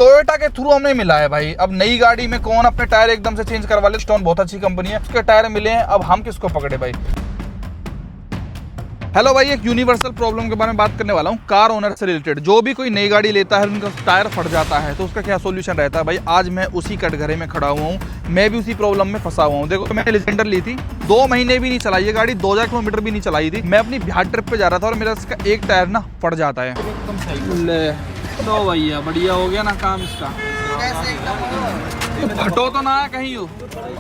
Toyota के through हमें मिला है भाई। अब नई गाड़ी में कौन अपने टायर एकदम से चेंज करवा ले। ब्रिजस्टोन बहुत अच्छी कंपनी है, उसके टायर मिले हैं, अब हम किसको पकड़े भाई। हेलो भाई, एक यूनिवर्सल प्रॉब्लम के बारे में बात करने वाला हूँ, कार ओनर से रिलेटेड। जो भी कोई नई गाड़ी लेता है, उनका टायर फट जाता है तो उसका क्या सोल्यूशन रहता है भाई। आज मैं उसी कटघरे में खड़ा हुआ हूँ, मैं भी उसी प्रॉब्लम में फंसा हुआ हूँ। देखो, मैंने लेजेंडर ली थी, 2 महीने भी नहीं चलाई ये गाड़ी, 2000 किलोमीटर भी नहीं चलाई थी। मैं अपनी बिहार ट्रिप पे जा रहा था और मेरा इसका एक टायर ना फट जाता है। एकदम सही तो भैया, बढ़िया हो गया ना काम इसका। फटो तो ना कहीं हो,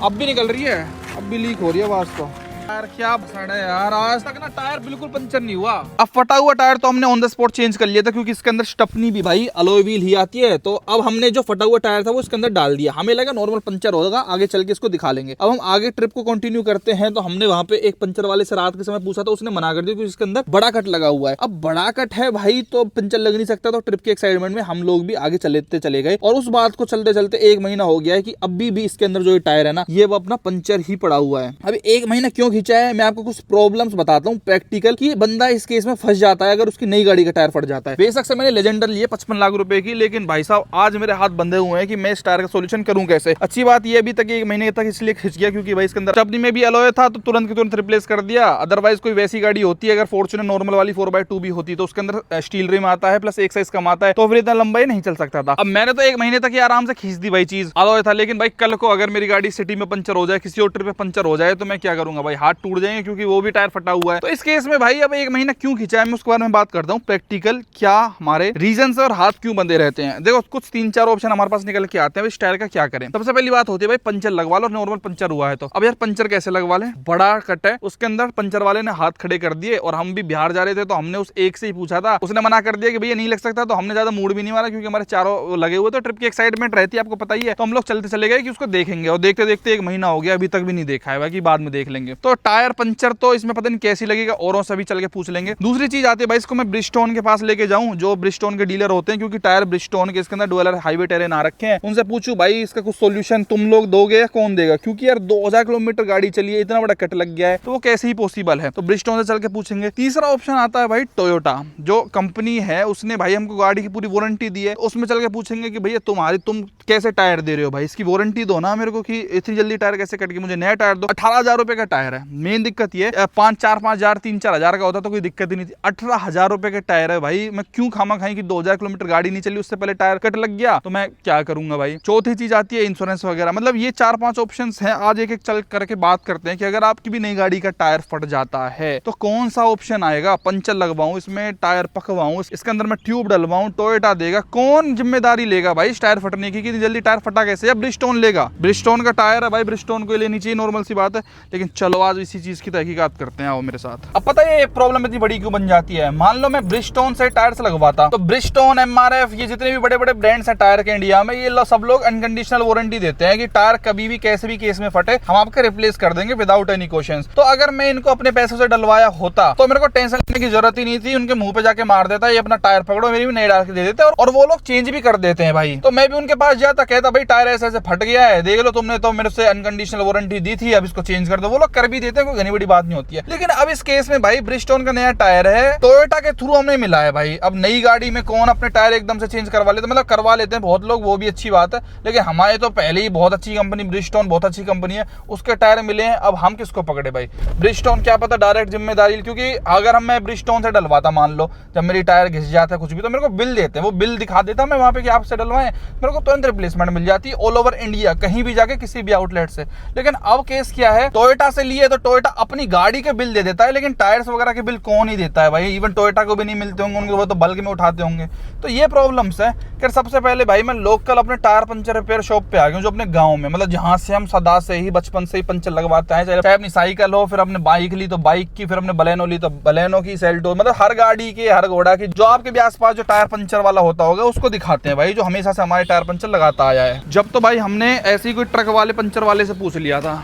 अब भी निकल रही है, अब भी लीक हो रही है आवाज तो। यार क्या भसड़ है यार, आज तक ना टायर बिल्कुल पंचर नहीं हुआ। अब फटा हुआ टायर तो हमने ऑन द स्पॉट चेंज कर लिया था, क्योंकि इसके अंदर स्टपनी भी भाई अलॉय व्हील ही आती है। तो अब हमने जो फटा हुआ टायर था वो इसके अंदर डाल दिया। हमें लगा नॉर्मल पंचर होगा, आगे चल के इसको दिखा लेंगे। अब हम आगे ट्रिप को कंटिन्यू करते हैं। तो हमने वहां पे एक पंचर वाले से रात के समय पूछा था, उसने मना कर दिया क्योंकि इसके अंदर बड़ा कट लगा हुआ है। अब बड़ा कट है भाई तो पंचर लग नहीं सकता। तो ट्रिप के एक्साइटमेंट में हम लोग भी आगे चले गए और उस बात को चलते चलते 1 महीना हो गया है कि अभी भी इसके अंदर जो टायर है ना, ये वो अपना पंचर ही पड़ा हुआ है। अभी 1 महीना क्यों खींचा है, मैं आपको कुछ प्रॉब्लम्स बताता हूँ प्रैक्टिकल, कि बंदा इस केस में फंस जाता है अगर उसकी नई गाड़ी का टायर फट जाता है। बेशक से मैंने लेजेंडर लिए 55 लाख रुपए की, लेकिन भाई साहब आज मेरे हाथ बंधे हुए हैं कि मैं इस टायर का सोल्यूशन करूं कैसे। अच्छी बात ये अभी तक 1 महीने तक इसलिए खिंच गया क्योंकि भाई इसके अंदर स्टपनी में भी अलॉय था, तो तुरंत के तुरंत रिप्लेस कर दिया। अदरवाइज कोई वैसी गाड़ी होती है, अगर फॉर्च्यूनर नॉर्मल वाली 4x2 भी होती तो उसके अंदर स्टील रिम आता है प्लस एक साइज कम आता है, तो फिर इतना लंबा ही नहीं चल सकता था। अब मैंने तो 1 महीने तक आराम से खींच दी भाई चीज, अलॉय था। लेकिन भाई कल को अगर मेरी गाड़ी सिटी में पंचर हो जाए, किसी और ट्रिप पे पंचर हो जाए, तो मैं क्या करूंगा भाई, हाथ टूट जाएंगे क्योंकि वो भी टायर फटा हुआ है। तो इस केस में भाई अब 1 महीना क्यों खींचा है, मैं उसके बारे में बात करता हूँ प्रैक्टिकल, क्या हमारे रीजन और हाथ क्यों बंधे रहते हैं। देखो, कुछ 3-4 ऑप्शन हमारे पास निकल के आते हैं इस टायर का क्या करें। सबसे पहली बात होती है भाई, पंचर लगवा लो। नॉर्मल पंचर हुआ है तो अब यार पंचर कैसे लगवा लें, बड़ा कट है उसके अंदर। पंचर वाले ने हाथ खड़े कर दिए और हम भी बिहार जा रहे थे, तो हमने उस एक से ही पूछा था, उसने मना कर दिया कि भैया नहीं लग सकता। तो हमने ज्यादा मूड भी नहीं मारा क्योंकि हमारे चारों लगे हुए, तो ट्रिप की एक्साइटमेंट रहती है आपको पता ही है। तो हम लोग चलते चले गए कि उसको देखेंगे, और देखते देखते 1 महीना हो गया, अभी तक भी नहीं देखा है भाई, बाद में देख लेंगे। तो टायर पंचर तो इसमें पता नहीं कैसी लगेगा, औरों से भी चल के पूछ लेंगे। दूसरी चीज आती है भाई, इसको मैं ब्रिजस्टोन के पास लेके जाऊं, जो ब्रिजस्टोन के डीलर होते हैं, क्योंकि टायर ब्रिजस्टोन के इसके अंदर डुअलर हाईवे टायर ना रखे हैं। उनसे पूछूं भाई इसका कुछ सोल्यूशन तुम लोग दोगे या कौन देगा, क्योंकि यार 2000 किलोमीटर गाड़ी चली है, इतना बड़ा कट लग गया है, तो वो कैसे ही पॉसिबल है। तो ब्रिजस्टोन से चल के पूछेंगे। तीसरा ऑप्शन आता है भाई टोयोटा, जो कंपनी है उसने भाई हमको गाड़ी की पूरी वारंटी दी है, उसमें चल के पूछेंगे कि भैया तुम कैसे टायर दे रहे हो भाई, इसकी वारंटी दो ना मेरे को, कि इतनी जल्दी टायर कैसे कट गई, मुझे नया टायर दो। 18,000 रुपए का टायर है। मेन दिक्कत ये 5,000 3-4 हजार का होता तो कोई दिक्कत ही नहीं थी। 18,000 रुपए के टायर है भाई, मैं क्यों खामा खाई कि 2000 किलोमीटर गाड़ी नहीं चली, उससे पहले टायर कट लग गया, तो मैं क्या करूंगा भाई। चौथी चीज आती है इंश्योरेंस वगैरह। मतलब ये 4-5 ऑप्शंस हैं। आज एक एक चल करके बात करते हैं कि अगर आपकी भी नई गाड़ी का टायर फट जाता है तो कौन सा ऑप्शन आएगा। पंचर लगवाऊं, इसमें टायर पकवाऊं, इसके अंदर मैं ट्यूब डलवाऊं, टोयोटा देगा, कौन जिम्मेदारी लेगा भाई इस टायर फटने की, जल्दी टायर फटा कैसे। या ब्रिजस्टोन लेगा, ब्रिजस्टोन का टायर है भाई, ब्रिजस्टोन को लेनी चाहिए, नॉर्मल सी बात है। लेकिन चलो आज इसी चीज की तहकीकात करते हैं, आओ मेरे साथ। अब पता है ये प्रॉब्लम इतनी बड़ी क्यों बन जाती है। मान लो मैं ब्रिजस्टोन से टायर्स लगवाता, तो ब्रिजस्टोन, MRF, ये जितने भी बड़े बड़े ब्रांड्स हैं टायर के इंडिया में, ये सब लोग अनकंडीशनल वारंटी देते हैं कि टायर कभी भी कैसे भी केस में फटे हम आपका रिप्लेस कर देंगे विदाउट एनी क्वेश्चंस। तो अगर मैं इनको अपने पैसों से डलवाया होता तो मेरे को टेंशन लेने की जरूरत ही नहीं थी, उनके मुंह पे जाके मार देता, ये अपना टायर पकड़ो, मेरी भी नई डाल के दे देते, और वो लोग चेंज भी कर देते हैं भाई। तो मैं भी उनके पास जाता, कहता भाई टायर ऐसे ऐसे फट गया है, देख लो, तुमने तो मेरे से अनकंडीशनल वारंटी दी थी, अब इसको चेंज कर दो। वो लोग कर भी देते हैं, कोई घनी बड़ी बात नहीं होती है। लेकिन अब इस केस में भाई ब्रिजस्टोन का नया टायर है, टोयोटा के थ्रू हमें मिला है भाई। अब नई गाड़ी में कौन अपने टायर एकदम से चेंज करवा लेते, मतलब करवा लेते हैं बहुत लोग, वो भी अच्छी बात है। लेकिन हमारे तो पहले ही बहुत अच्छी कंपनी ब्रिजस्टोन, बहुत अच्छी कंपनी है, उसके टायर मिले हैं, अब हम किसको पकड़े भाई। ब्रिजस्टोन क्या पता डायरेक्ट जिम्मेदारी, क्योंकि अगर हम मैं ब्रिजस्टोन से डलवाता, मान लो जब मेरी टायर घिस जाता है कुछ भी, तो मेरे को बिल देते हैं, वो बिल दिखा देता मैं वहां पे कि आपसे डलवाएं, मेरे को तुरंत रिप्लेसमेंट मिल जाती है ऑल ओवर इंडिया, कहीं भी जाके किसी भी आउटलेट से। लेकिन अब केस क्या है, टोयोटा से लिए तो टोयोटा अपनी गाड़ी के बिल दे देता है, लेकिन टायर्स वगैरह के बिल कौन ही देता है भाई। इवन टोयोटा को भी नहीं मिलते होंगे उनके, वो तो बल्क में उठाते होंगे। तो ये प्रॉब्लम्स है कि सबसे पहले भाई मैं लोकल अपने टायर पंचर रिपेयर शॉप पे आ गया हूं, जो अपने गांव में, मतलब जहां से हम सदा से ही बचपन से ही पंचर लगवाते हैं। चाहे अपनी साइकिल हो, फिर अपने बाइक ली तो बाइक की, फिर अपने बलेनो ली तो बलेनो की, सेल्टो, मतलब हर गाड़ी की, हर घोड़ा की, जो आपके भी आसपास जो टायर पंचर वाला होता होगा उसको दिखाते हैं भाई, जो हमेशा से हमारे टायर पंचर लगाता आया है। जब तो भाई हमने ऐसे ही कोई ट्रक वाले पंचर वाले से पूछ लिया था,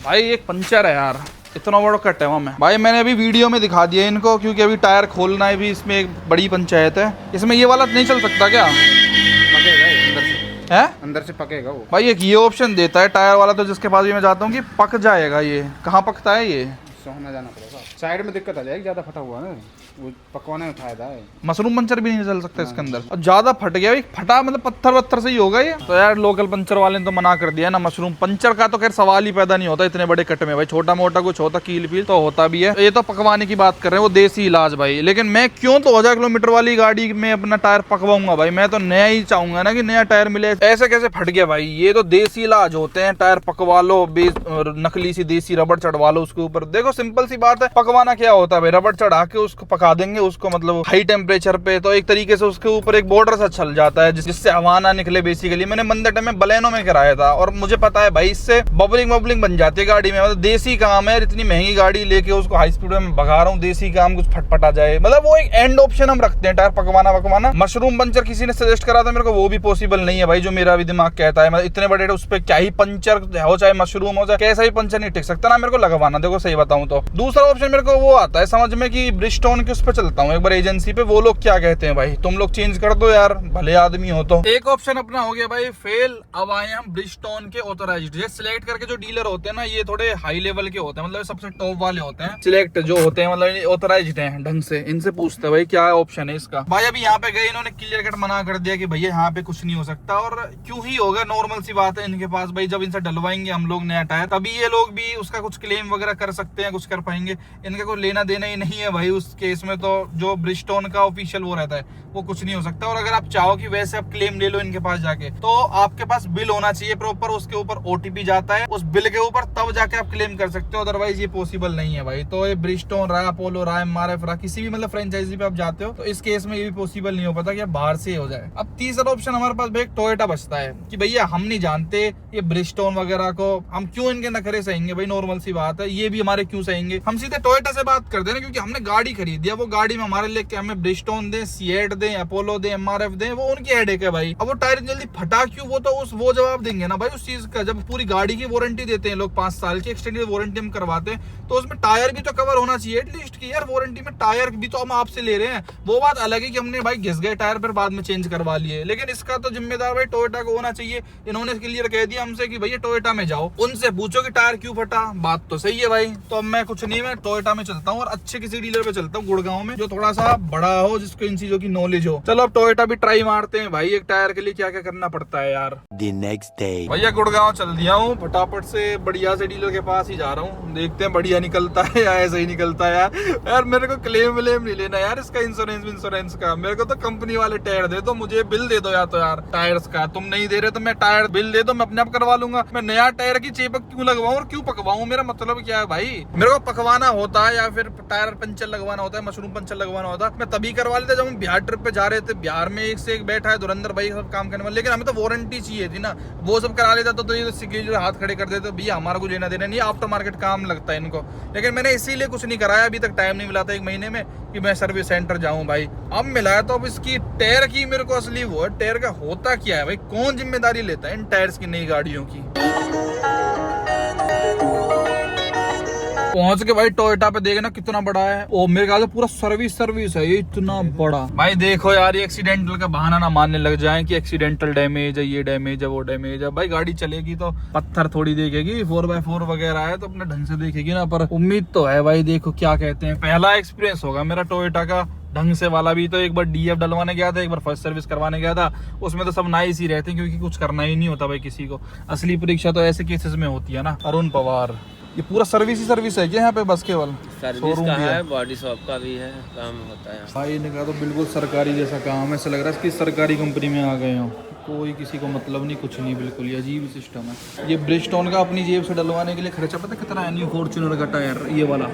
भाई एक पंचर है यार, इतना बड़ा कट है वहाँ में भाई। मैंने अभी वीडियो में दिखा दिया इनको, क्योंकि अभी टायर खोलना है भी, इसमें एक बड़ी पंचायत है। इसमें ये वाला नहीं चल सकता क्या, है अंदर से पकेगा वो भाई। एक ये ऑप्शन देता है टायर वाला, तो जिसके पास भी मैं जाता हूँ कि पक जाएगा। ये कहाँ पकता है, ये सोना जाना पड़ेगा, साइड में दिक्कत आ जाएगी, ज्यादा फटा हुआ है। वो पकवाने में फायदा है। मशरूम पंचर भी नहीं चल सकता इसके अंदर। और ज्यादा फट गया, फटा मतलब पत्थर वत्थर से ही होगा ये। तो यार लोकल पंचर वाले ने तो मना कर दिया ना, मशरूम पंचर का तो खैर सवाल ही पैदा नहीं होता इतने बड़े कट में भाई। छोटा मोटा कुछ होता कील फील तो होता भी है, ये तो पकवाने की बात कर रहे हैं, वो देसी इलाज भाई। लेकिन मैं क्यों 2000 किलोमीटर वाली गाड़ी में अपना टायर पकवाऊंगा भाई। मैं तो नया ही चाहूंगा ना कि नया टायर मिले। ऐसे कैसे फट गया भाई, ये तो देसी इलाज होते हैं। टायर पकवा लो, नकली सी देसी रबड़ चढ़वा लो उसके ऊपर। देखो सिंपल सी बात है, पकवाना क्या होता है भाई, रबड़ चढ़ा के उसको पका देंगे उसको, मतलब हाई टेम्परेचर पे। तो एक तरीके से उसके ऊपर एक बॉर्डर सा चल जाता है जिससे हवा ना निकले बेसिकली। मैंने मंदटे में बलेनो में कराया था और मुझे पता है भाई इससे बबलिंग बन जाती है गाड़ी में। मतलब देसी काम है, इतनी महंगी गाड़ी लेके उसको हाई स्पीड में भगा रहा हूँ, देसी काम कुछ फटफटा जाए, मतलब वो एक एंड ऑप्शन हम रखते हैं टायर पकवाना। मशरूम पंचर किसी ने सजेस्ट करा था मेरे को, वो भी पॉसिबल नहीं है भाई, जो मेरा भी दिमाग कहता है। मतलब इतने बड़े उस पर क्या ही पंचर हो, चाहे मशरूम हो, चाहे कैसा ही पंचर नहीं टिक सकता ना मेरे को लगवाना। देखो सही बताऊं तो दूसरा ऑप्शन मेरे को वो आता है समझ में कि ब्रिजस्टोन के उस पर चलता हूँ एक बार एजेंसी पे, वो लोग क्या कहते हैं भाई, तुम लोग चेंज कर दो यार, भले आदमी हो तो। एक ऑप्शन अपना हो गया भाई फेल। अब आए हम ब्रिजस्टोन के ऑथराइज्ड। ये सिलेक्ट करके जो डीलर होते हैं ना, ये थोड़े हाई लेवल के होते हैं, मतलब सबसे टॉप वाले होते हैं। सिलेक्ट जो होते हैं मतलब ऑथराइज्ड हैं ढंग से, इनसे पूछते हैं भाई क्या ऑप्शन है इसका। भाई अभी यहाँ पे गए, इन्होंने क्लियर कट मना कर दिया कि भैया यहाँ पे कुछ नहीं हो सकता। और क्यों ही होगा, नॉर्मल सी बात है इनके पास भाई। जब इनसे डलवाएंगे हम लोग नया टायर, तभी ये लोग भी उसका कुछ क्लेम वगैरह कर सकते हैं, कुछ कर पाएंगे। इनका कोई लेना देना ही नहीं है भाई उस केस में। तो जो ब्रिजस्टोन का ऑफिशियल वो रहता है वो कुछ नहीं हो सकता। और अगर आप चाहो कि वैसे आप क्लेम ले लो इनके पास जाके, तो आपके पास बिल होना चाहिए प्रॉपर, उसके ऊपर ओटीपी जाता है उस बिल के ऊपर, तब जाके आप क्लेम कर सकते हो। अदरवाइज ये पॉसिबल नहीं है भाई। तो ये ब्रिजस्टोन रहा, अपोलो रहा, एमआरएफ रहा, किसी भी मतलब फ्रेंचाइजी पे आप जाते हो तो इस केस में ये भी पॉसिबल नहीं हो पाता कि आप बाहर से हो जाए। अब तीसरा ऑप्शन हमारे पास भाई टोयोटा बचता है कि भैया हम नहीं जानते ये ब्रिजस्टोन वगैरह को, हम क्यों इनके नखरे सहेंगे भाई, नॉर्मल सी बात है, ये भी हमारे क्यों सहेंगे। हम सीधे टोयोटा से बात करते हैं क्योंकि हमने गाड़ी खरीदी है, वो गाड़ी में हमारे लिए क्या, हमें ब्रिजस्टोन दे, सीएट दे, अपोलो दे, एमआरएफ दे, वो उनकी हेडेक है भाई। अब वो टायर जल्दी फटा क्यों, वो तो वो जवाब देंगे ना भाई उस चीज का। जब पूरी गाड़ी की वारंटी देते हैं लोग, 5 साल की एक्सटेंडेड वारंटी हम करवाते हैं, तो उसमें टायर भी तो कवर होना चाहिए एटलीस्ट की यार। वारंटी में टायर भी तो हम आपसे ले रहे हैं। वो बात अलग है कि हमने भाई घिस गए टायर पर बाद में चेंज करवा लिए, लेकिन इसका तो जिम्मेदार भाई टोयोटा को होना चाहिए। इन्होंने क्लियर कह दिया हमसे कि भैया टोयोटा में जाओ, उनसे पूछो कि टायर क्यों फटा। बात तो सही है भाई। तो अब मैं कुछ नहीं, मैं टोयोटा में चलता हूँ और अच्छे किसी डीलर पे चलता हूँ गुड़गांव में, जो थोड़ा सा बड़ा हो, जिसको इन चीजों की नॉलेज हो। चलो अब टोयोटा भी ट्राई मारते हैं भाई, एक टायर के लिए क्या क्या करना पड़ता है यार। The next day. भैया गुड़गांव चल दिया हूँ, फटाफट से बढ़िया से डीलर के पास ही जा रहा हूँ। देखते हैं बढ़िया निकलता है या ऐसा ही निकलता है यार। मेरे को क्लेम व्लेम नहीं लेना यार इसका, इंश्योरेंस का। मेरे को तो कंपनी वाले टायर दे दो, मुझे बिल दे दो या तो यार टायर्स का। तुम नहीं दे रहे तो मैं टायर बिल दे दो, मैं अपने आप करवा लूंगा। मैं नया टायर की चेपक क्यों लगवाऊं और क्यों पकवाऊं, मेरा मतलब क्या है भाई। मेरे को पकवाना होता है या फिर टायर पंचर लगवाना होता है, मशरूम पंचर लगवाना होता है, मैं तभी करवा लेता जब हम बिहार ट्रिप पे जा रहे थे। बिहार में एक से एक बैठा है धुरंधर भाई सब काम करने वाले, लेकिन हमें तो वारंटी चाहिए थी ना, वो सब करा लेता तो ये सिक्योरिटी हाथ खड़े कर देते, भैया हमारा कुछ लेना देना नहीं, आफ्टर मार्केट काम लगता है इनको। लेकिन मैंने इसीलिए कुछ नहीं कराया, अभी तक टाइम नहीं मिला था 1 महीने में कि मैं सर्विस सेंटर जाऊं भाई। अब मिला है तो अब इसकी टायर की मेरे को असली वो है, टायर का होता क्या है भाई, कौन जिम्मेदारी लेता है इन टायर्स की नई गाड़ियों की। पहुंच के भाई टोयोटा पे देखना कितना बड़ा है। ओ मेरे ख्याल से पूरा सर्विस है ये, इतना बड़ा। भाई देखो यार, ये एक्सीडेंटल का बहाना ना मानने लग जाए कि एक्सीडेंटल डैमेज है, ये डैमेज है, वो डैमेज है। भाई गाड़ी चलेगी तो पत्थर थोड़ी देखेगी, 4x4 वगैरह है तो अपने ढंग से देखेगी ना। पर उम्मीद तो है भाई, देखो क्या कहते हैं, पहला एक्सपीरियंस होगा मेरा टोयोटा का ढंग से वाला भी। तो एक बार डीएफ डलवाने गया था, एक बार फर्स्ट सर्विस करवाने गया था, उसमें तो सब नाइस ही रहते हैं क्योंकि कुछ करना ही नहीं होता भाई किसी को। असली परीक्षा तो ऐसे केसेस में होती है ना। अरुण पवार, ये पूरा सर्विस है क्या यहाँ पे बस केवल? सर्विस का है, बॉडी शॉप का भी है, काम होता है भाई ने कहा तो बिल्कुल सरकारी जैसा काम है, ऐसा लग रहा है कि सरकारी कंपनी में आ गए हो। कोई किसी को मतलब नहीं, कुछ नहीं, बिल्कुल ये अजीब सिस्टम है। ये ब्रिजस्टोन का अपनी जेब से डलवाने के लिए खर्चा पता कितना है? न्यू फॉर्च्यूनर का टायर ये वाला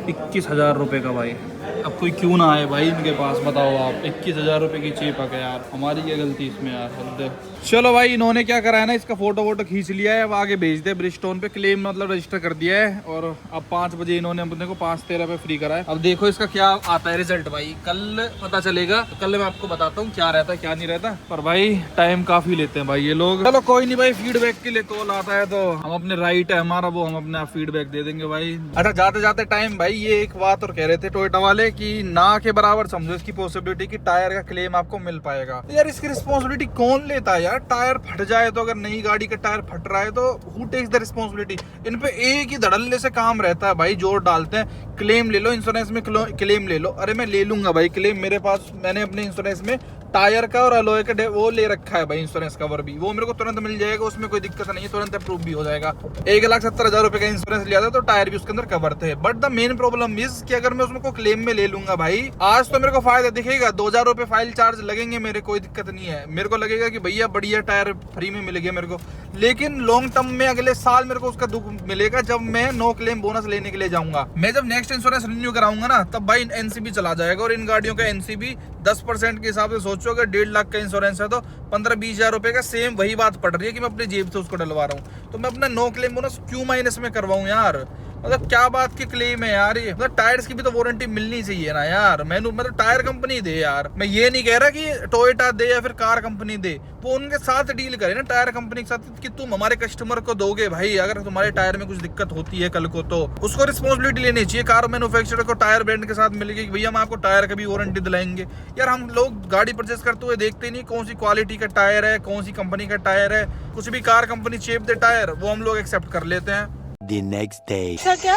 21,000 रुपये का भाई। अब कोई क्यों ना आए भाई इनके पास, बताओ आप। 21,000 रुपये की चेपक है यार, हमारी क्या गलती इसमें यार, हद। चलो भाई इन्होंने क्या करा है ना, इसका फोटो वोटो खींच लिया है, अब आगे भेज दे ब्रिजस्टोन पे, क्लेम मतलब रजिस्टर कर दिया है। और अब 5 बजे इन्होंने अपने को 5:13 पे फ्री करा है। अब देखो इसका क्या आता है रिजल्ट भाई, कल पता चलेगा। तो कल मैं आपको बताता हूँ क्या रहता है क्या नहीं रहता। पर भाई टाइम काफी लेते हैं भाई ये लोग। चलो कोई नहीं भाई, फीडबैक के लिए कॉल आता है तो हम अपने राइट है हमारा, वो हम अपने आप फीडबैक दे देंगे भाई। अच्छा जाते जाते टाइम भाई, ये एक बात और कह रहे थे टोयोटा वाले कि ना के बराबर समझो इसकी पॉसिबिलिटी कि टायर का क्लेम आपको मिल पाएगा। तो यार इसकी रिस्पॉन्सिबिलिटी कौन लेता है यार? टायर फट जाए तो, अगर नई गाड़ी का टायर फट रहा है तो हु टेक्स द रिस्पॉन्सिबिलिटी? इन पे एक ही धड़ल्ले से काम रहता है भाई, जोर डालते हैं क्लेम ले लो, इंश्योरेंस में क्लेम ले लो। अरे मैं ले लूंगा भाई क्लेम, मेरे पास मैंने अपने इंश्योरेंस में टायर का और अलॉय का वो ले रखा है भाई, इंश्योरेंस कवर भी, वो मेरे को तुरंत मिल जाएगा, उसमें कोई दिक्कत नहीं है, तुरंत अप्रूव भी हो जाएगा। 1,70,000 रुपए का इंश्योरेंस लिया था तो टायर भी उसके अंदर कवर थे। But the main problem is कि अगर मैं उसमें को क्लेम में ले लूंगा भाई, आज तो मेरे को फायदा दिखेगा, 2,000 रुपए फाइल चार्ज लगेंगे मेरे, कोई दिक्कत नहीं है, मेरे को लगेगा कि भैया बढ़िया टायर फ्री में मिल गया मेरे को। लेकिन लॉन्ग टर्म में अगले साल मेरे को उसका दुख मिलेगा जब मैं नो क्लेम बोनस लेने के लिए जाऊंगा। मैं जब नेक्स्ट इंश्योरेंस रिन्यू कराऊंगा ना, तब भाई एनसीबी चला जाएगा, और इन गाड़ियों का एनसीबी 10% के हिसाब से सोचो, अगर 1.5 लाख का इंश्योरेंस है तो 15-20 हजार रुपए का सेम वही बात पड़ रही है कि मैं अपनी जेब से उसको डलवा रहा हूँ। तो मैं अपना नो क्लेम बोनस क्यों माइनस में करवाऊं यार? मतलब क्या बात की क्लेम है यार ये? मतलब टायर्स की भी तो वारंटी मिलनी चाहिए ना यार। मैंने मतलब टायर कंपनी दे यार, मैं ये नहीं कह रहा कि टोयोटा दे या फिर कार कंपनी दे, वो उनके साथ डील करे ना टायर कंपनी के साथ, कि तुम हमारे कस्टमर को दोगे भाई, अगर तुम्हारे टायर में कुछ दिक्कत होती है कल को तो उसको रिस्पॉन्सिबिलिटी लेनी चाहिए। कार मैन्युफैक्चरर को टायर ब्रांड के साथ मिल गई कि भैया हम आपको टायर का भी वारंटी दिलाएंगे। यार हम लोग गाड़ी परचेस करते हुए देखते नहीं कौन सी क्वालिटी का टायर है, कौन सी कंपनी का टायर है, कुछ भी कार कंपनी चेप दे टायर, वो हम लोग एक्सेप्ट कर लेते हैं। The next day. अच्छा क्या?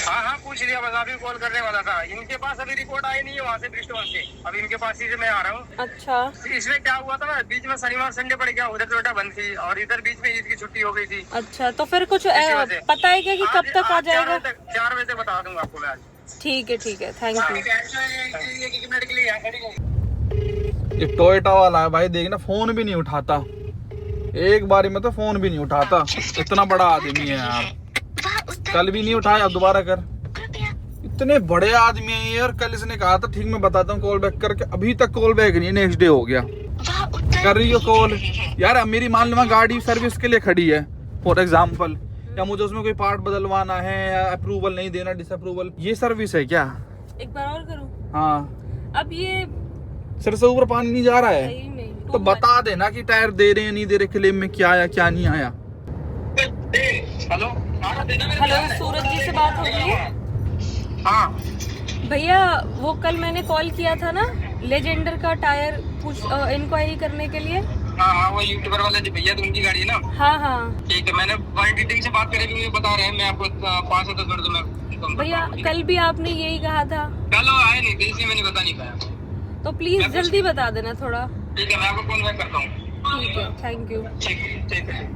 हाँ पूछ लिया, बस अभी कॉल करने वाला था। इनके पास अभी रिपोर्ट आई नहीं है वहाँ से, ब्रिस्टॉल से, अभी इनके पास ही से मैं आ रहा हूँ। अच्छा इसमें क्या हुआ था ना, बीच में शनिवार संडे पड़ गया, उधर टोयोटा बंद थी और इधर बीच में ईद की छुट्टी हो गई थी। अच्छा, तो फिर कुछ पता है क्या कि कब तक आ जाएगा? 4 बजे तक बता दूंगा आपको मैं आज। ठीक है थैंक यू। ये टोयोटा वाला है भाई, देखना फोन भी नहीं उठाता, एक बारी में तो फोन भी नहीं उठाता, इतना बड़ा आदमी है यार। कल भी नहीं उठाया, अब दोबारा कर। इतने बड़े आदमी है यार, कल इसने कहा था ठीक मैं बताता हूँ कॉल बैक करके, अभी तक कॉल बैक नहीं, नेक्स्ट डे हो गया। कर रही हो कॉल यार? अब मेरी मान लो गाड़ी सर्विस के लिए खड़ी है फॉर एग्जाम्पल, या मुझे उसमें कोई पार्ट बदलवाना है या अप्रूवल नहीं देना, डिसअप्रूवल, ये सर्विस है क्या? एक बार और करूँ? हाँ, अब ये सिर से ऊपर पानी नहीं जा रहा है सही नहीं, तो बता देना कि टायर दे रहे हैं नहीं दे रहे, क्लेम में क्या आया क्या नहीं आया। हेलो हेलो, सूरज जी से बात हो रही है? हाँ भैया वो कल मैंने कॉल किया था ना लेजेंडर का टायर इंक्वायरी करने के लिए। हाँ, वो यूट्यूबर वाले भैया तो उनकी गाड़ी है ना? हाँ ठीक है, मैंने क्वालिटी से बात करी, मुझे बता रहे हैं, मैं आपको 5 से 10 मिनट में भैया, कल भी आपने यही कहा था। कल आए नहीं थे इसलिए मैंने बता नहीं पाया, तो प्लीज जल्दी बता देना थोड़ा। ठीक है मैं आपको कॉल बैक करता हूँ। ठीक है, थैंक यू। ठीक है।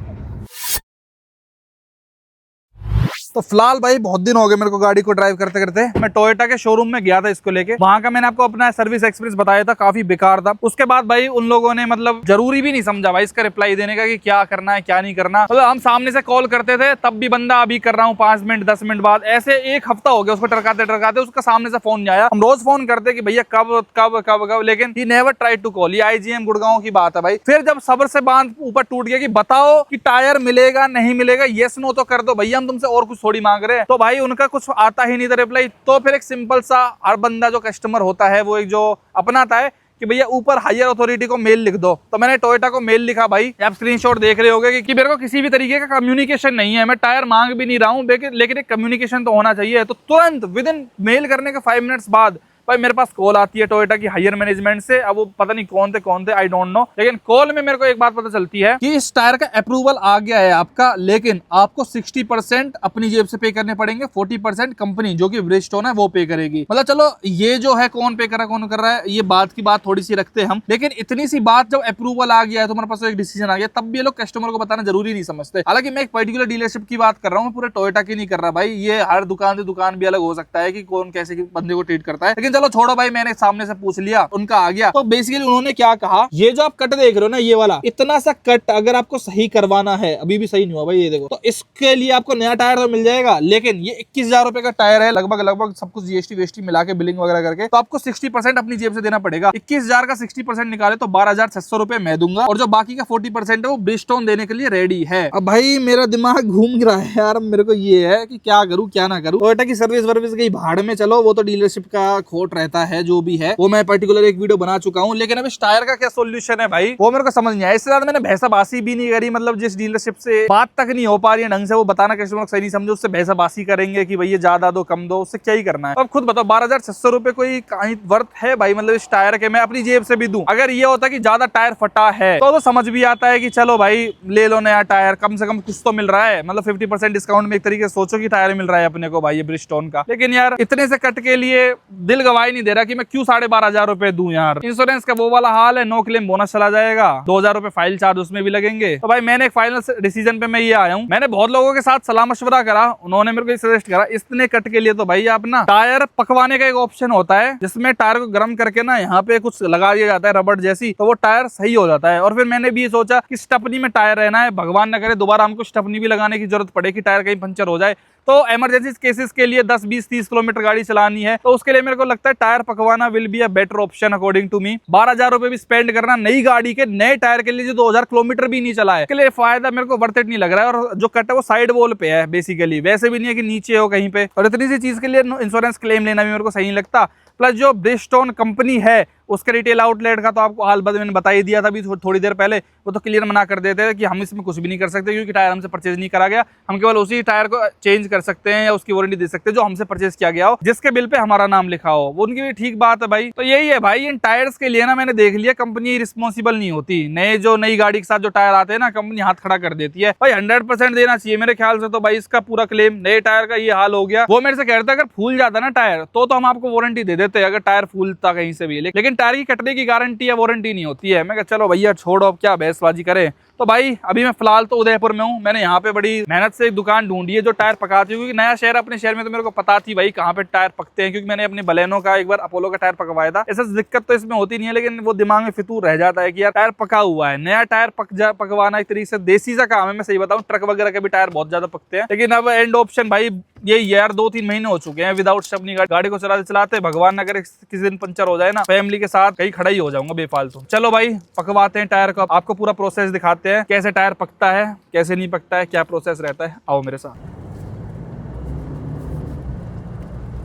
तो फिलहाल भाई बहुत दिन हो गए मेरे को गाड़ी को ड्राइव करते करते। मैं टोयोटा के शोरूम में गया था इसको लेके, वहां का मैंने आपको अपना सर्विस एक्सपीरियंस बताया था, काफी बेकार था। उसके बाद भाई उन लोगों ने मतलब जरूरी भी नहीं समझा भाई इसका रिप्लाई देने का कि क्या करना है क्या नहीं करना। मतलब हम सामने से कॉल करते थे तब भी बंदा अभी कर रहा हूँ 5 मिनट 10 मिनट बाद, ऐसे 1 हफ्ता हो गया उसको टरकाते उसका सामने से फोन नहीं आया। हम रोज फोन करते कि भैया कब कब कब कब, लेकिन he never try to call. ये आईजीएम गुड़गांव की बात है भाई। फिर जब सब्र से बांध ऊपर टूट गया कि बताओ कि टायर मिलेगा नहीं मिलेगा, येस नो तो कर दो भैया, हम तुमसे और कुछ थोड़ी मांग रहे हैं। तो भाई उनका कुछ आता ही नहीं था रिप्लाई। तो फिर एक सिंपल सा, हर बंदा जो कस्टमर होता है वो एक जो अपनाता है कि भैया ऊपर हायर अथॉरिटी को मेल लिख दो। तो मैंने टोयोटा को मेल लिखा भाई, आप स्क्रीनशॉट देख रहे होगे कि मेरे को किसी भी तरीके का कम्युनिकेशन नहीं है, मैं टायर मांग भी नहीं रहा हूँ, लेकिन एक कम्युनिकेशन तो होना चाहिए। तो तुरंत विद इन मेल करने के 5 मिनट्स बाद भाई मेरे पास कॉल आती है टोयोटा की हायर मैनेजमेंट से। अब वो पता नहीं कौन थे आई डोंट नो, लेकिन कॉल में मेरे को एक बात पता चलती है कि इस टायर का अप्रूवल आ गया है आपका, लेकिन आपको 60% अपनी जेब से पे करने पड़ेंगे, 40% कंपनी जो कि ब्रिजस्टोन है वो पे करेगी। मतलब चलो ये जो है कौन पे कर रहा है कौन कर रहा है ये बात की बात थोड़ी सी रखते हैं हम, लेकिन इतनी सी बात जब अप्रूवल आ गया है तो हमारे पास एक डिसीजन आ गया, तब भी ये लोग कस्टमर को बताना जरूरी नहीं समझते। हालांकि मैं एक पर्टिकुलर डीलरशिप की बात कर रहा हूँ, पूरे टोयोटा की नहीं कर रहा भाई, ये हर दुकान से दुकान भी अलग हो सकता है कि कौन कैसे बंदे को ट्रीट करता है। लेकिन चलो छोड़ो भाई, मैंने सामने से पूछ लिया, उनका आ गया। तो बेसिकली उन्होंने क्या कहा, ये जो आप कट देख रहे हो ना, ये वाला इतना सा कट अगर आपको सही करवाना है, अभी भी सही नहीं हुआ भाई ये देखो, तो इसके लिए आपको नया टायर तो मिल जाएगा, लेकिन ये 21,000 रुपए का टायर है, लगभग सब कुछ जीएसटी वेस्टी मिला के बिलिंग वगैरह करके, तो आपको 60% अपनी जेब से देना पड़ेगा। 21,000 का 60% निकाले तो 12,600 रुपए मैं दूंगा, और जो बाकी का 40% है वो ब्रिजस्टोन देने के लिए रेडी है। अब भाई मेरा दिमाग घूम रहा है यार, मेरे को ये है कि क्या करूं क्या ना करूं। टोयोटा की सर्विस वर्विस गई भाड़ में, चलो वो तो डीलरशिप का आउट रहता है जो भी है वो मैं पर्टिकुलर एक वीडियो बना चुका हूँ। लेकिन अब इस टायर का क्या सोल्यूशन है भाई वो मेरे को समझ नहीं आया। इससे ज्यादा मैंने भैंसाबासी भी नहीं करी, मतलब जिस डीलरशिप से बात तक नहीं हो पा रही है ढंग से वो बताना कस्टमर को सही नहीं समझो, उससे भैंसाबासी करेंगे कि भैया ज्यादा दो कम दो, उससे क्या ही करना है। अब खुद बताओ 12,600 रुपए कोई कहीं वर्थ है भाई, मतलब इस टायर के मैं अपनी जेब से भी दूं। अगर ये होता कि ज्यादा टायर फटा है तो समझ भी आता है कि चलो भाई ले लो नया टायर, कम से कम कुछ तो मिल रहा है, मतलब 50% डिस्काउंट में एक तरीके से सोचो कि टायर मिल रहा है अपने को भाई ये ब्रिजस्टोन का। लेकिन यार इतने से कट के लिए दिल गवाही नहीं दे रहा कि मैं क्यों 12,500 रुपए दूं यार। इंश्योरेंस का वो वाला हाल है, नो क्लेम बोनस चला जाएगा, 2,000 रुपए फाइल चार्ज उसमें भी लगेंगे। तो भाई मैंने एक फाइनल डिसीजन पे मैं ये आया हूँ। मैंने बहुत लोगों के साथ सलाह मशवरा करा, उन्होंने मेरे को सजेस्ट करा इतने कट के लिए तो भाई आप ना टायर पकवाने का एक ऑप्शन होता है जिसमें टायर को गर्म करके ना यहाँ पे कुछ लगा दिया जाता है रबड़ जैसी, तो वो टायर सही हो जाता है। और फिर मैंने भी ये सोचा कि स्टपनी में टायर रहना है, भगवान न करे दोबारा हमको स्टपनी भी लगाने की जरूरत पड़े कि टायर कहीं पंचर हो जाए, तो इमरजेंसी केसेस के लिए 10, 20, 30 किलोमीटर गाड़ी चलानी है तो उसके लिए मेरे को लगता है टायर पकवाना will be a better option according to me. 12,000 रुपए भी स्पेंड करना नई गाड़ी के नए टायर के लिए जो 2,000 किलोमीटर भी नहीं चला है, इसके लिए फायदा मेरे को वर्थ इट नहीं लग रहा है। और जो कट है वो साइड वॉल पे है बेसिकली, वैसे भी नहीं है कि नीचे हो कहीं पे। और इतनी सी चीज के लिए इंश्योरेंस क्लेम लेना भी मेरे को सही नहीं लगता। प्लस जो ब्रिजस्टोन कंपनी है उसके रिटेल आउटलेट का तो आपको हाल बद मैंने बता ही दिया था अभी थोड़ी देर पहले, वो तो क्लियर मना कर देते हैं कि हम इसमें कुछ भी नहीं कर सकते क्योंकि टायर हमसे परचेज नहीं करा गया, हम केवल उसी टायर को चेंज कर सकते हैं या उसकी वारंटी दे सकते हैं जो हमसे परचेज किया गया हो, जिसके बिल पे हमारा नाम लिखा हो। वो उनकी भी ठीक बात है भाई। तो यही है भाई, इन टायर्स के लिए ना मैंने देख लिया कंपनी रिस्पॉन्सिबल नहीं होती। नई गाड़ी के साथ जो टायर आते हैं ना कंपनी हाथ खड़ा कर देती है भाई। 100% देना चाहिए मेरे ख्याल से तो भाई इसका पूरा क्लेम। नए टायर का ये हाल हो गया, वो मेरे से कह रहे थे अगर फूल जाता ना टायर तो हम आपको वारंटी दे देते अगर टायर फूलता कहीं से भी, लेकिन टायर की कटने की गारंटी या वारंटी नहीं होती है। मैं कहा चलो भैया छोड़ो अब क्या बहसबाजी करें। तो भाई अभी मैं फिलहाल तो उदयपुर में हूँ। मैंने यहाँ पे बड़ी मेहनत से एक दुकान ढूंढी है जो टायर पकाती है, क्योंकि नया शहर अपने शहर में तो मेरे को पता थी भाई कहाँ पे टायर पकते हैं, क्योंकि मैंने अपनी बलेनो का एक बार अपोलो का टायर पकवाया था। ऐसा दिक्कत तो इसमें होती नहीं है, लेकिन वो दिमाग में फितूर रह जाता है कि यार टायर पका हुआ है। नया टायर पकवाना एक तरीके से देसी सा काम है। मैं सही बताऊँ ट्रक वगैरह के भी टायर बहुत ज्यादा पकते हैं, लेकिन अब एंड ऑप्शन भाई ये यार 2-3 महीने हो चुके हैं विदाउट स्टपनी गाड़ी को चलाते भगवान न करे किसी दिन पंचर हो जाए ना, फैमिली के साथ कहीं खड़ा ही हो जाऊंगा बेफालतू। चलो भाई पकवाते हैं टायर को, आपको पूरा प्रोसेस दिखाते हैं कैसे टायर पकता है कैसे नहीं पकता है, क्या प्रोसेस रहता है। आओ मेरे साथ।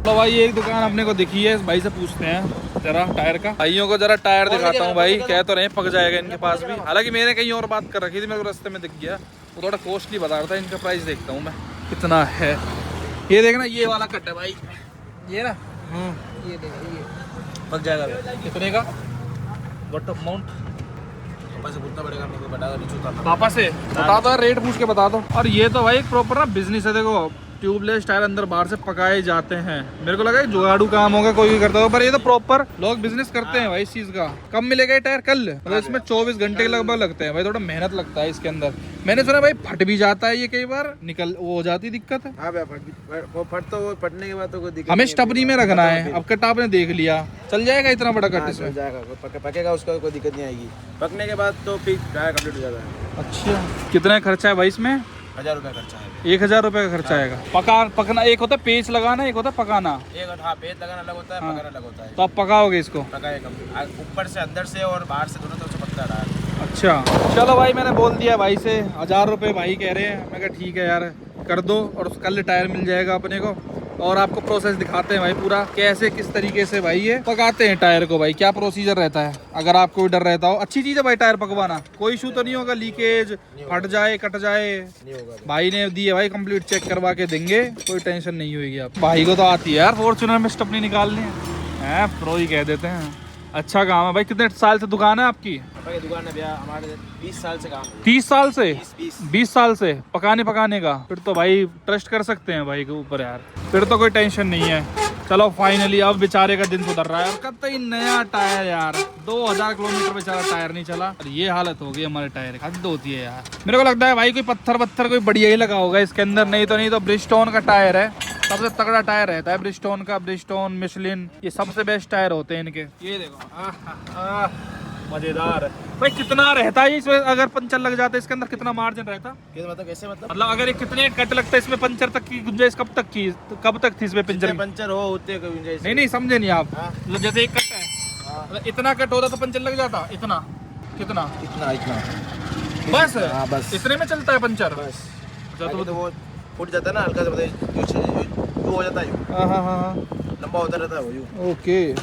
तो भाई एक दुकान अपने को दिखी है, भाई से पूछते हैं जरा टायर का। भाइयों को जरा टायर दिखाता हूँ भाई, कह तो रहे पक जाएगा इनके पास भी। हालांकि मैंने कहीं और बात कर रखी थी, मेरे को रास्ते में दिख गया वो थोड़ा कॉस्टली बता रहा था। इनका प्राइस देखता हूँ मैं कितना है। ये देखना ये वाला कट है भाई, ये ना ये देखो ये पक जाएगा। कितने का व्हाट अमाउंट पापा से पूछना पड़ेगा, मेरे को बता दो। पापा से बता दो, रेट पूछ के बता दो। और ये तो भाई एक प्रॉपर ना बिजनेस है। देखो ट्यूबलेस टायर अंदर बाहर से पकाए जाते हैं। मेरे को लगा जुगाड़ू काम होगा कोई भी करता होगा, पर ये तो प्रॉपर लोग बिजनेस करते हैं भाई इस चीज का। कब मिलेगा ये टायर? कल। मतलब इसमें 24 घंटे लगभग लगते हैं भाई, थोड़ा मेहनत लगता है इसके अंदर। मैंने सुना भाई फट भी जाता है ये कई बार, निकल वो हो जाती दिक्कत है। हाँ वो फटने के बाद तो कोई दिक्कत हमें स्टपनी में रखना है। अब कट आपने देख लिया, चल जाएगा इतना बड़ा कट इसमें? पकेगा उसका कोई दिक्कत नहीं आएगी। पकने के बाद तो फिर टायर कंप्लीट हो जाता है। अच्छा कितना खर्चा है भाई इसमें? 1,000 रुपये खर्चा है। 1,000 रुपए का खर्चा आएगा। पकना एक होता है पेच लगाना, एक होता है पकाना। हाँ पेच लगाना अलग होता है, पकाना अलग होता है। तो आप पकाओगे इसको? पकाएगा ऊपर से अंदर से और बाहर से दोनों तरफ से पकता है। अच्छा चलो भाई मैंने बोल दिया भाई से 1,000 रुपये भाई कह रहे हैं। मैं कहा ठीक है यार कर दो, और कल टायर मिल जाएगा अपने को। और आपको प्रोसेस दिखाते हैं भाई पूरा कैसे किस तरीके से भाई ये पकाते हैं टायर को भाई, क्या प्रोसीजर रहता है। अगर आपको डर रहता हो, अच्छी चीज़ है भाई टायर पकवाना, कोई इशू तो नहीं होगा, लीकेज फट जाए कट जाए नहीं होगा। भाई ने दी है भाई, कंप्लीट चेक करवा के देंगे, कोई टेंशन नहीं होगी। आप भाई को तो आती है यार फॉर्च्यूनर में स्टपनी निकालनी है, प्रो ही कह देते हैं। अच्छा काम है भाई। कितने साल से दुकान है आपकी? दुकान है भैया हमारे 20 साल से काम। 30 साल से? 20 साल से पकाने का? फिर तो भाई ट्रस्ट कर सकते हैं भाई के ऊपर यार, फिर तो कोई टेंशन नहीं है। चलो फाइनली अब बेचारे का दिन सुधर रहा है। और कतई नया टायर यार, 2,000 किलोमीटर बेचारा टायर नहीं चला और ये हालत हो गई हमारे टायर। हद होती है यार। मेरे को लगता है भाई कोई पत्थर कोई बढ़िया ही लगा होगा इसके अंदर, नहीं तो ब्रिजस्टोन का टायर है, सबसे तगड़ा टायर रहता है ब्रिजस्टोन का। ब्रिजस्टोन, मिशलिन, ये सबसे बेस्ट टायर होते हैं इनके। ये देखो मजेदार है भाई। कितना रहता है इसमें अगर पंचर लग जाता है इसके अंदर, कितना मार्जिन रहता? मतलब कैसे मतलब अगर ये कितने कट लगता है इसमें पंचर तक की गुंजाइश कब तक थी इसमें पंचर हो होते नहीं समझे नहीं आप। मतलब जैसे एक कट है, मतलब इतना कट होता तो पंचर लग जाता? इतना बस बस इतने में चलता है पंचर? बस तो वो फूट जाता है ना हल्का सा, हो जाता है। हाँ। लंबा होता रहता है वो यूँ। ओके,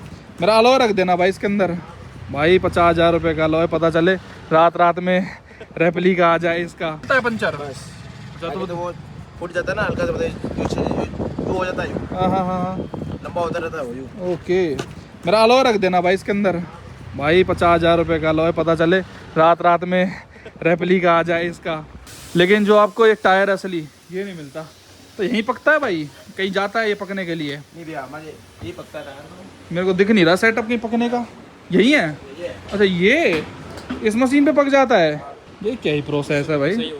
मेरा अलॉय रख देना भाई इसके अंदर। भाई 50,000 रुपये का अलॉय, पता चले रात में रेप्लिका आ जाए इसका। होता है पंचर बस अच्छा, तो वो फूट जाता है ना हल्का सा, यूँ हो जाता है यूँ। हाँ, लंबा होता रहता है वो यूँ। ओके, मेरा अलॉय रख देना भाई इसके अंदर। भाई 50,000 रुपये का अलॉय, पता चले रात में रेप्लिका आ जाए इसका। लेकिन जो आपको एक टायर असली ये नहीं मिलता, तो यहीं पकता है भाई, कहीं जाता है ये पकने के लिए? नहीं भैया हमारे ये पकता है मेरे को दिख नहीं रहा सेटअप कहीं पकने का। यही है? अच्छा, ये इस मशीन पे पक जाता है? ये क्या ही प्रोसेस है भाई?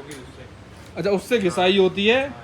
अच्छा, उससे घिसाई होती है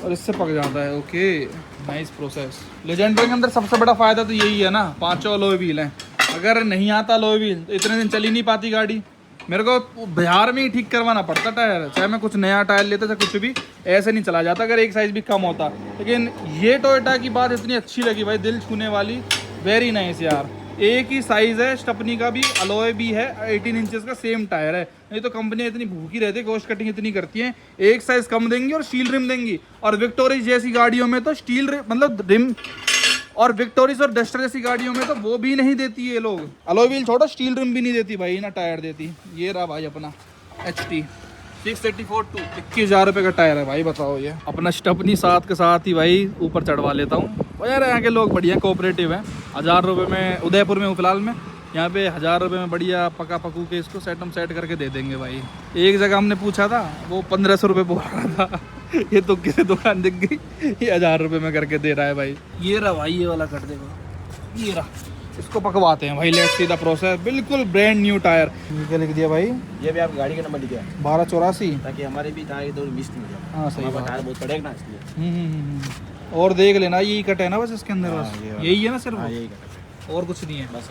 और इससे पक जाता है। Okay, nice process. लेजेंडर के अंदर सबसे बड़ा फायदा तो यही है ना, 5 अलॉय व्हील हैं। अगर नहीं आता अलॉय व्हील तो इतने दिन चल ही नहीं पाती गाड़ी। मेरे को बिहार में ही ठीक करवाना पड़ता टायर, चाहे मैं कुछ नया टायर लेता चाहे कुछ भी, ऐसे नहीं चला जाता अगर एक साइज भी कम होता। लेकिन ये टोयोटा की बात इतनी अच्छी लगी भाई, दिल छूने वाली, वेरी नाइस यार। एक ही साइज है, स्टपनी का भी, अलॉय भी है, 18 इंचेस का सेम टायर है। नहीं तो कंपनी इतनी भूखी रहती है, कॉस्ट कटिंग इतनी करती है, एक साइज कम देंगी और स्टील रिम देंगी। और विक्टोरिया जैसी गाड़ियों में तो स्टील मतलब रिम, और विक्टोरिस और डस्टर जैसी गाड़ियों में तो वो भी नहीं देती है लोग। अलॉय व्हील छोड़ो, स्टील रिम भी नहीं देती भाई, ना टायर देती। ये रहा भाई अपना HT 684-2, 21,000 रुपये का टायर है भाई। बताओ, ये अपना स्टपनी साथ के साथ ही भाई ऊपर चढ़वा लेता हूँ। और यार यहाँ के लोग बढ़िया कोऑपरेटिव हैं। 1,000 रुपये में, उदयपुर में हूँ फिलहाल में, यहाँ पे 1,000 रुपये में बढ़िया पका पकू के इसको सेट करके दे देंगे भाई। एक जगह हमने पूछा था, वो 1,500 रुपये बोल रहा था। ये तो किसी दुकान दिख गई, ये 1,000 रुपये में करके दे रहा है भाई। ये रहा भाई, ये वाला कर देगा, ये रहा। इसको पकवाते हैं भाई, लेट्स सी द प्रोसेस। बिल्कुल ब्रांड न्यू टायर। क्या लिख दिया भाई? ये भी आपकी गाड़ी का नंबर लिखा है 1284, ताकि हमारे भी टायर इधर मिस नहीं हो जाए। हाँ सही बात। टायर बहुत पड़ेगा ना इसलिए। और देख लेना, यही कट है ना बस इसके अंदर, बस यही है ना सिर्फ, यही का और कुछ नहीं है बस।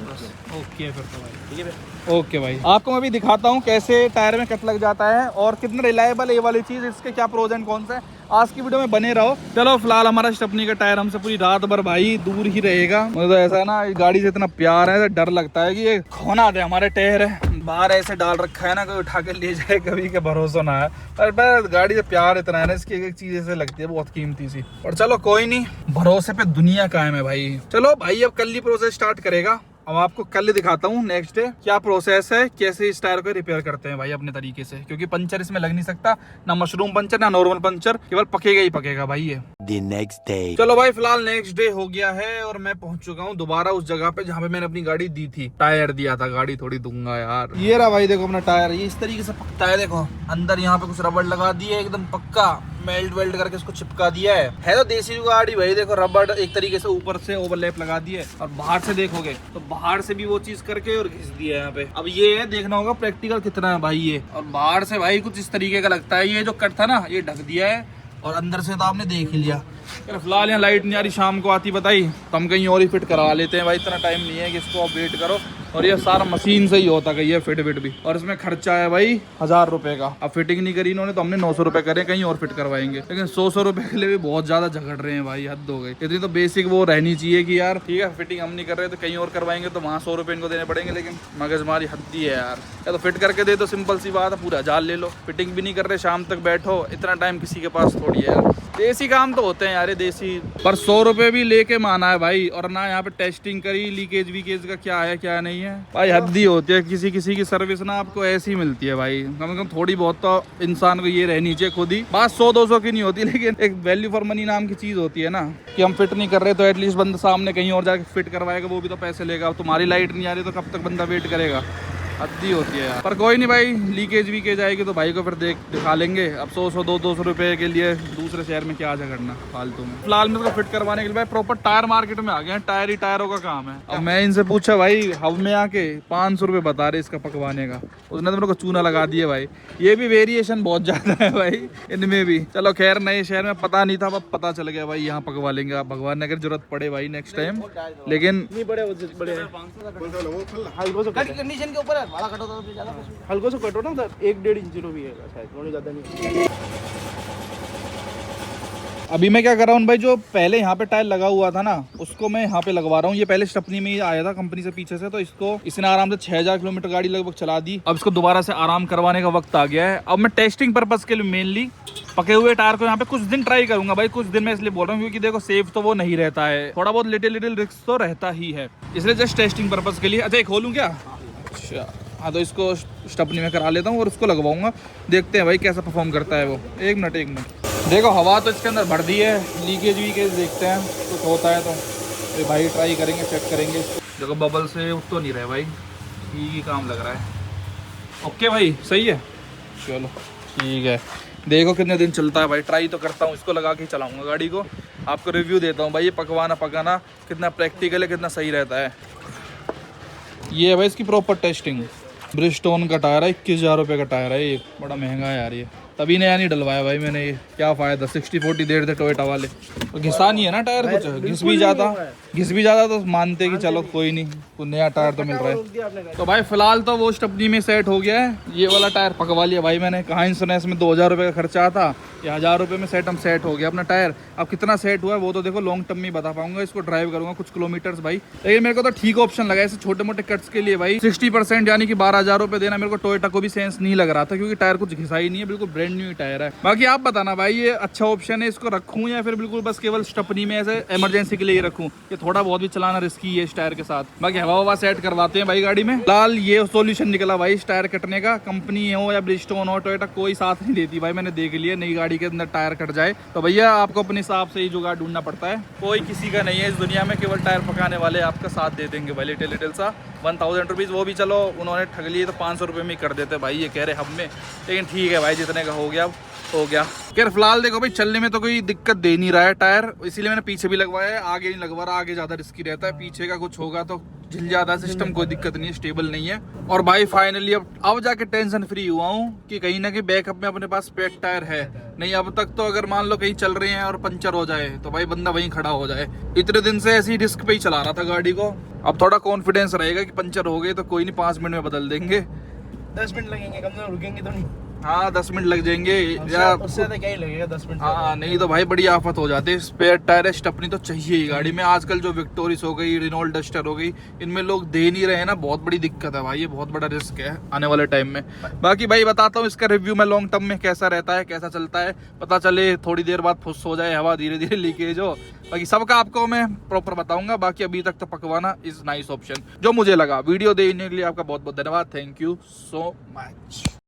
ओके फिर तो भाई ठीक है भैया। ओके भाई, आपको मैं भी दिखाता हूँ कैसे टायर में कट लग जाता है और कितना रिलायबल है ये वाली चीज़, इसके क्या प्रोज एंड कौन सा है। आज की वीडियो में बने रहो। चलो फिलहाल हमारा स्टपनी का टायर हमसे पूरी रात भर भाई दूर ही रहेगा। मुझे तो ऐसा है ना, इस गाड़ी से इतना प्यार है, डर लगता है कि ये खोना दे। हमारे टायर है बाहर ऐसे डाल रखा है ना, कोई उठा के ले जाए कभी का भरोसा ना है। पर गाड़ी से प्यार इतना है ना, इसकी एक चीज ऐसे लगती है बहुत कीमती सी। और चलो कोई नहीं, भरोसे पे दुनिया कायम है भाई। चलो भाई अब कल ही प्रोसेस स्टार्ट करेगा। अब आपको कल दिखाता हूँ नेक्स्ट डे क्या प्रोसेस है, कैसे इस टायर को रिपेयर करते हैं भाई अपने तरीके से, क्योंकि पंचर इसमें लग नहीं सकता, ना मशरूम पंचर ना नॉर्मल पंचर, केवल पकेगा ही पकेगा भाई ये। The next day. चलो भाई फिलहाल नेक्स्ट डे हो गया है और मैं पहुंच चुका हूँ दोबारा उस जगह पे जहाँ पे मैंने अपनी गाड़ी दी थी। टायर दिया था, गाड़ी थोड़ी दूंगा यार। ये रहा भाई, देखो अपना टायर, ये इस तरीके से पकता है। देखो अंदर यहाँ पे कुछ रबड़ लगा दिए, एकदम पक्का मेल्ट वेल्ट करके इसको चिपका दिया है तो देसी गाड़ी भाई। देखो रबड़ एक तरीके से ऊपर से ओवरलैप लगा दिए, और बाहर से देखोगे तो बाहर से भी वो चीज करके और घिस दिया है यहाँ पे। अब ये है देखना होगा प्रैक्टिकल कितना है भाई ये। और बाहर से भाई कुछ इस तरीके का लगता है, ये जो कट था ना ये ढक दिया है, और अंदर से तो आपने देख ही लिया। फिलहाल यहाँ लाइट नहीं आ रही, शाम को आती बताई तो हम कहीं और ही फिट करवा लेते हैं भाई, इतना टाइम नहीं है कि इसको आप वेट करो। और ये सारा मशीन से ही होता गई है फिट भी, और इसमें खर्चा है भाई 1,000 रुपए का। अब फिटिंग नहीं करी इन्होंने तो हमने 900 रुपए करे, कहीं और फिट करवाएंगे। लेकिन 100 रुपए के लिए भी बहुत ज्यादा झगड़ रहे हैं भाई, हद हो गई। इतनी तो बेसिक वो रहनी चाहिए कि यार ठीक है फिटिंग हम नहीं कर रहे तो कहीं और करवाएंगे तो वहाँ 100 रुपए इनको देने पड़ेंगे। लेकिन मगजमारी हद्दी है यार, या तो फिट करके दे तो सिंपल सी बात है, पूरा 1,000 ले लो। फिटिंग भी नहीं कर रहे, शाम तक बैठो, इतना टाइम किसी के पास थोड़ी है यार। देसी काम तो होते हैं यार देसी, पर 100 रुपए भी लेके माना है भाई। और ना यहाँ पे टेस्टिंग करी लीकेज वीकेज का क्या है क्या नहीं है भाई, हद्दी होती है। किसी की सर्विस ना आपको ऐसी मिलती है भाई, कम से कम थोड़ी बहुत तो इंसान को ये रहनी चाहिए खुद ही। बात 100-200 की नहीं होती, लेकिन एक वैल्यू फॉर मनी नाम की चीज होती है ना, कि हम फिट नहीं कर रहे तो एटलीस्ट बंदा सामने कहीं और जाके फिट करवाएगा, वो भी तो पैसे लेगा। अब तुम्हारी लाइट नहीं आ रही तो कब तक बंदा वेट करेगा, हद्दी होती है यार। पर कोई नहीं भाई, लीकेज वीकेज आएगी तो भाई को फिर दिखा लेंगे। अब 100-200 रुपए के लिए दूसरे शहर में क्या करना फालतू में। फिलहाल में इसको फिट करवाने के लिए भाई प्रॉपर टायर मार्केट में आ गए हैं, टायर ही टायरों का काम है। अब मैं इनसे पूछा भाई, हब में आके 500 रुपये बता रहे इसका पकवाने का, उसने तो मेरे को चूना लगा दिया भाई। ये भी वेरिएशन बहुत ज्यादा है भाई इनमें भी। चलो खैर, नए शहर में पता नहीं था, अब पता चल गया भाई, यहाँ पकवा लेंगे। आप भगवान ने अगर जरूरत पड़े भाई नेक्स्ट टाइम, लेकिन कंडीशन के ऊपर है, भाड़ा कटो तो ज्यादा हल्को से कटो ना, 1-1.5 इंच भी है शायद, थोड़ी ज्यादा नहीं। अभी मैं क्या कर रहा हूँ भाई, जो पहले यहाँ पे टायर लगा हुआ था ना उसको मैं यहाँ पे लगवा रहा हूँ। ये पहले स्टपनी में ही आया था कंपनी से पीछे से, तो इसको इसने आराम से 6,000 किलोमीटर गाड़ी लगभग चला दी। अब इसको दोबारा से आराम करवाने का वक्त आ गया है। अब मैं टेस्टिंग पर्पज के लिए मेनली पके हुए टायर को यहाँ पे कुछ दिन ट्राई करूंगा भाई, कुछ दिन मैं इसलिए बोल रहा हूँ क्योंकि देखो सेफ तो वो नहीं रहता है, थोड़ा बहुत लिटिल रिस्क तो रहता ही है, इसलिए जस्ट टेस्टिंग पर्पज के लिए। अच्छा ये खोलूँ क्या? अच्छा हाँ, तो इसको स्टपनी में करा लेता हूँ और उसको लगवाऊंगा, देखते हैं भाई कैसा परफॉर्म करता है वो। एक मिनट देखो, हवा तो इसके अंदर भर दी है, लीकेज वीकेज देखते हैं कुछ होता है तो भाई ट्राई करेंगे, चेक करेंगे। देखो बबल से उठ तो नहीं रहे भाई, ठीक ही काम लग रहा है। ओके भाई सही है, चलो ठीक है। देखो कितने दिन चलता है भाई, ट्राई तो करता हूँ, इसको लगा के चलाऊंगा गाड़ी को, आपको रिव्यू देता हूँ भाई ये पकाना कितना प्रैक्टिकल है, कितना सही रहता है। ये है भाई इसकी प्रॉपर टेस्टिंग। ब्रिजस्टोन का टायर है, 21,000 रुपये का टायर है ये, बड़ा महंगा है यार ये, तभी नया नहीं डलवाया भाई मैंने, ये क्या फ़ायदा। 60-40 दे रहे थे टोयोटा वाले, तो घिसा नहीं है ना टायर कुछ, घिस भी जाता तो मानते कि चलो कोई नहीं, तो नया टायर तो मिल रहा है। तो भाई फिलहाल तो वो स्टपनी में सेट हो गया है, ये वाला टायर पकवा लिया भाई मैंने। कहाँ इंश्योरेंस में 2,000 रुपये का खर्चा आता, ये 1,000 रुपये में सेट हो गया अपना टायर। अब कितना सेट हुआ है वो तो देखो लॉन्ग टर्म में बता पाऊंगा, इसको ड्राइव करूंगा कुछ किलोमीटर्स भाई। लेकिन मेरे को तो ठीक ऑप्शन लगा ऐसे छोटे मोटे कट्स के लिए भाई। 60% यानी कि 12,000 रुपये देना मेरे को टोयोटा को भी सेंस नहीं लग रहा था, क्योंकि टायर कुछ घिसा ही नहीं है, बिल्कुल ब्रांड न्यू टायर है। बाकी आप बताना भाई ये अच्छा ऑप्शन है, इसको रखूं या फिर बिल्कुल बस केवल स्टपनी में ऐसे इमरजेंसी के लिए रखूं, ये थोड़ा बहुत भी चलाना रिस्की है इस टायर के साथ। बाकी हवा सेट करवाते हैं भाई गाड़ी में। फिलहाल ये सोल्यूशन निकला भाई इस टायर कटने का, कंपनी हो या ब्रिजस्टोन हो, टोयोटा कोई साथ नहीं देती भाई। मैंने देख लिया, नई गाड़ी के अंदर टायर कट जाए तो भैया आपको अपने हिसाब से ही जुगाड़ ढूंढना पड़ता है, कोई किसी का नहीं है इस दुनिया में, केवल टायर पकाने वाले आपका साथ दे देंगे भाई। लिटिल सा 1000 रुपीज़ वो भी चलो उन्होंने ठग लिए तो 500 रुपये में ही कर देते भाई, ये कह रहे हम में। लेकिन ठीक है भाई, जितने का हो गया। खैर फिलहाल देखो भाई चलने में तो कोई दिक्कत दे नहीं रहा है टायर, इसीलिए मैंने पीछे भी लगवाया है, आगे नहीं लगवा रहा, आगे ज़्यादा रिस्की रहता है, पीछे का कुछ होगा तो झिल जाता है सिस्टम, कोई दिक्कत नहीं है, स्टेबल नहीं है। और भाई फाइनली अब जाके टेंशन फ्री हुआ हूँ कि कहीं ना कहीं बैकअप में अपने पास स्पेयर टायर है। नहीं अब तक तो अगर मान लो कहीं चल रहे हैं और पंचर हो जाए तो भाई बंदा वहीं खड़ा हो जाए। इतने दिन से ऐसी रिस्क पे ही चला रहा था गाड़ी को, अब थोड़ा कॉन्फिडेंस रहेगा कि पंचर हो गए तो कोई नहीं, 5 मिनट में बदल देंगे। 10 मिनट लगेंगे, कम से कम रुकेंगे तो नहीं। हाँ 10 मिनट लग जाएंगे या उससे ज्यादा क्या ही लगेगा 10 मिनट। हाँ नहीं तो भाई बड़ी आफत हो जाती है। स्पेयर टायर स्टपनी तो चाहिए ही गाड़ी में। आजकल जो विक्टोरिस हो गई, रेनॉल्ट डस्टर हो गई, इनमें लोग दे नहीं रहे हैं ना, बहुत बड़ी दिक्कत है भाई, ये बहुत बड़ा रिस्क है आने वाले टाइम में। बाकी भाई बताता हूँ इसका रिव्यू मैं लॉन्ग टर्म में कैसा रहता है, कैसा चलता है, पता चले थोड़ी देर बाद फुस हो जाए हवा, धीरे धीरे लीकेज हो, बाकी सबका आपको मैं प्रॉपर बताऊंगा। बाकी अभी तक तो पकवाना इज नाइस ऑप्शन जो मुझे लगा। वीडियो देखने के लिए आपका बहुत बहुत धन्यवाद, थैंक यू सो मच।